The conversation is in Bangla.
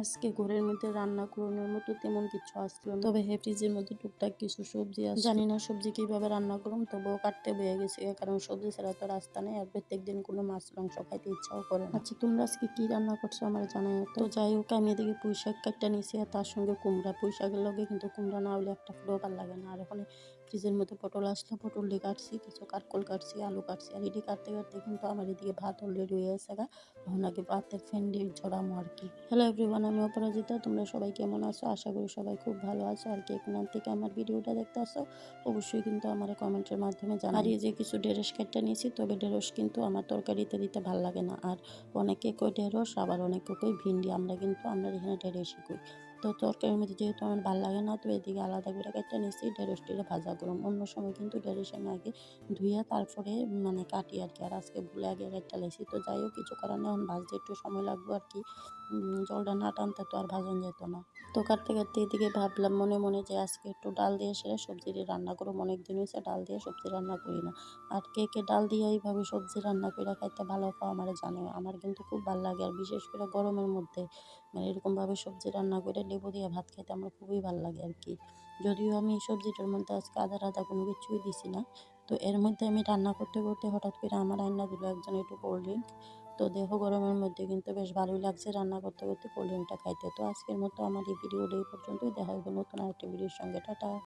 আজকে ঘরের মধ্যে রান্না করানোর মতো তেমন কিছু আসলো না, তবে ফ্রিজের মধ্যে টুকটাক কিছু সবজি আছে। জানি না সবজি কিভাবে রান্না করুম, তবুও কাটতে বয়ে গেছে, কারণ সবজি ছাড়া তো রাস্তা নেই। আর প্রত্যেকদিন কোনো মাছ মাংস খাইতে ইচ্ছাও করে না। আচ্ছা, তোমরা আজকে কি রান্না করছো আমার জানাই। তো যাই হোক, আমি এদিকে পুঁই শাক কাটটা নিয়েছি, আর তার সঙ্গে কুমড়া। পুঁই শাকের লগে কিন্তু কুমড়া না হলে একটা ফুটও ভালো লাগে না। আর ওখানে ফ্রিজের মধ্যে পটল আসলো, পটল দিয়ে কাটছি, কিছু কাঠকল কাটছি, আলু কাটছি। আর এটি কাটতে কাটতে কিন্তু আমার এদিকে ভাত অলরেডি হয়ে গেছে গা। তখন আগে ভাতের ফ্যান দিয়ে ঝরামো আর কি। হ্যালো এভরিওয়ান, আমি অপরাজিতা। তোমরা সবাই কেমন আছো? আশা করি সবাই খুব ভালো আছো। আর কে কোন থেকে আমার ভিডিওটা দেখতে আসো অবশ্যই কিন্তু আমার কমেন্টের মাধ্যমে জানাই। আর এই যে কিছু ঢেঁড়স কাটটা নিয়েছি, তবে ঢেঁড়স কিন্তু আমার তরকারিতে দিতে ভালো লাগে না। আর অনেকে কই ঢেঁড়স, আবার অনেকে কই ভিন্ডি। আমরা এখানে ঢেঁড়সই কই। তো তরকারির মধ্যে যেহেতু আমার ভালো লাগে না, তো এদিকে আলাদা করে কাটটা নিয়েছি, ঢেঁড়সটিরে ভাজা করুম। অন্য সময় কিন্তু ঢেঁড়স আমি আগে ধুইয়া তারপরে কাটি আর কি। আর আজকে ভুলে আগে কাটটা লাইছি। তো যাই হোক, কিছু করার নেই, এখন ভাজতে একটু সময় লাগবে আর কি। জলটা না টানতে তো আর ভাজন যেত না। তো কাটতে কাটতে এদিকে ভাবলাম মনে মনে যে আজকে একটু ডাল দিয়ে সেরে সবজি দিয়ে রান্না করবো। অনেকদিন হয়েছে ডাল দিয়ে সবজি রান্না করি না। আর কে কে ডাল দিয়ে এইভাবে সবজি রান্না করে খাইতে ভালো পাও আমার জানো। আমার কিন্তু খুব ভালো লাগে। আর বিশেষ করে গরমের মধ্যে এরকমভাবে সবজি রান্না করে লেবু দিয়ে ভাত খেতে আমার খুবই ভালো লাগে আর কি। যদিও আমি এই সবজিটার মধ্যে আজকে আদা কোনো কিছুই দিছি না। তো এর মধ্যে আমি রান্না করতে করতে হঠাৎ করে আমার রান্না দিল একজন একটু কোল্ড ড্রিঙ্ক। তো দেখো, গরমের মধ্যে কিন্তু বেশ ভালোই লাগছে রান্না করতে করতে কোল্ড ড্রিঙ্কটা খাইতে। তো আজকের মতো আমার এই ভিডিওটা এই পর্যন্তই। দেখা হবে নতুন আরেকটা ভিডিওর সঙ্গে। টাটা।